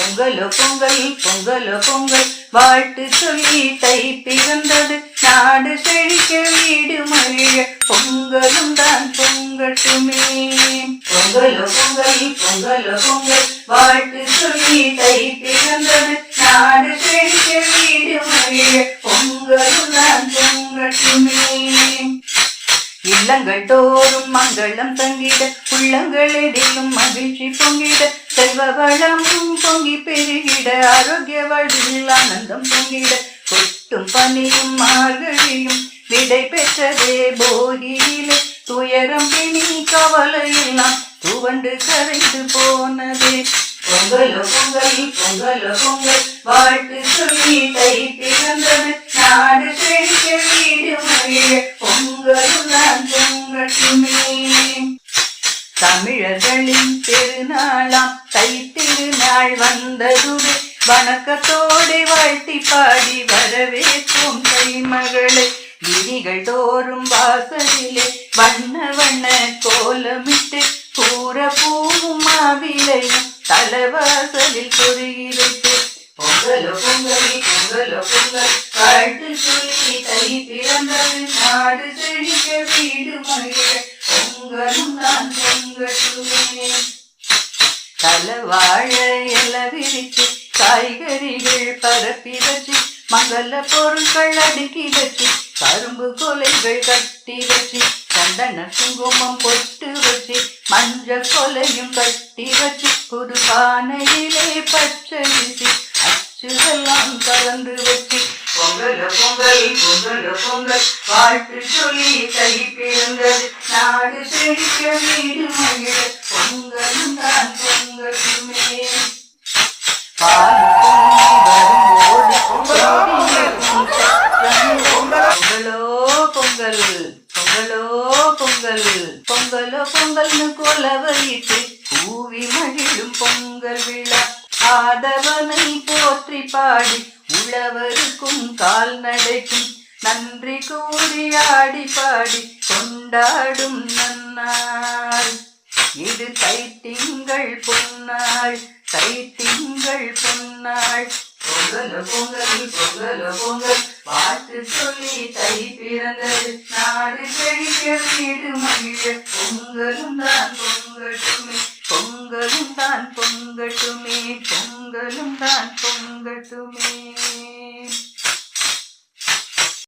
பொங்கலோ பொங்கல் பொங்கலோ பொங்கல் வாழ்த்து சொல்லி தை பிறந்தது நாடு செழிக்க வீடு மகிழ பொங்கலும் தான் பொங்கட்டுமே. பொங்கலோ பொங்கல் பொங்கலோ பொங்கல் வாழ்த்து சொல்லி தை பிறந்தது நாடு செழிக்க வீடு மகிழ பொங்கலும் தான் பொங்கட்டுமே. இல்லங்கள் தோறும் மங்களம் தங்கிட உள்ளங்கள் எதிலும் மகிழ்ச்சி பொங்கிட செல்வ வளமும் பொங்கி பெருகிட ஆரோக்கிய வாழ்வில் ஆனந்தம் பொங்கிட கொட்டும் பனியும் மார்கழியும் விடை பெற்றதே போகியிலே துயரம் பிணி கவலையெல்லாம் துவண்டு கரைந்து போனதே. பொங்கலோ பொங்கல் பொங்கலோ பொங்கல் வாழ்த்து சொல்லி தை பிறந்தது நாடு செழிக்க வீடு மகிழ பொங்கலும் தான் பொங்கட்டுமே. தமிழர்களின் பெருநாளாம் தை திருநாள் வந்ததுவே வணக்கத்தோடு வாழ்த்தி பாடி வரவேற்போம் தை மகளை. விதிகள் தோறும் வாசலிலே வண்ண வண்ண கோலமிட்டு கூற பூவும் மாவிலையும் தலவாசலில் பொருகிவிட்டு பொங்கலோ பொங்கல் பொங்கலோ பொங்கல் வாழ்த்து சொல்லி தை பிறந்தது நாடு செழிக்க வீடு மகிழ பொங்கலும் தான் பொங்கட்டுமே. தலவாழ இல விரிச்சு காய்கறிகள் பரப்பி வச்சு மங்கள பொருட்கள் அடுக்கி வச்சு கரும்பு கொலைகள் கட்டி வச்சு சந்தன குங்குமம் பொட்டு வச்சு மஞ்சள் கொலையும் கட்டி வச்சு புது பானையிலே பச்சரிசி அச்சுவெல்லாம் கலந்து வச்சு பொங்கலோ பொங்கல் பொங்கலோ பொங்கல் வாழ்த்து சொல்லி தை பிறந்தது நாடு செழிக்க வீடு மகிழ பொங்கலும் தான் பொங்கட்டுமே. பொங்கலோ பொங்கல் பொங்கலோ பொங்கல் பொங்கலோ பொங்கல்னு கொலவையிட்டு கூவி மகிழும் பொங்கல் விழா ஆதவனை போற்றி பாடி உழவருக்கும் கால்நடைக்கும் நன்றி கூறி ஆடி பாடி கொண்டாடும் நன்னாள் இது தை திங்கள் பொன்னாள் தை திங்கள் பொன்னாள். பொங்கலோ பொங்கல் பொங்கலோ பொங்கல் வாழ்த்து சொல்லி தை பிறந்தது நாடு செழிக்க வீடு மகிழ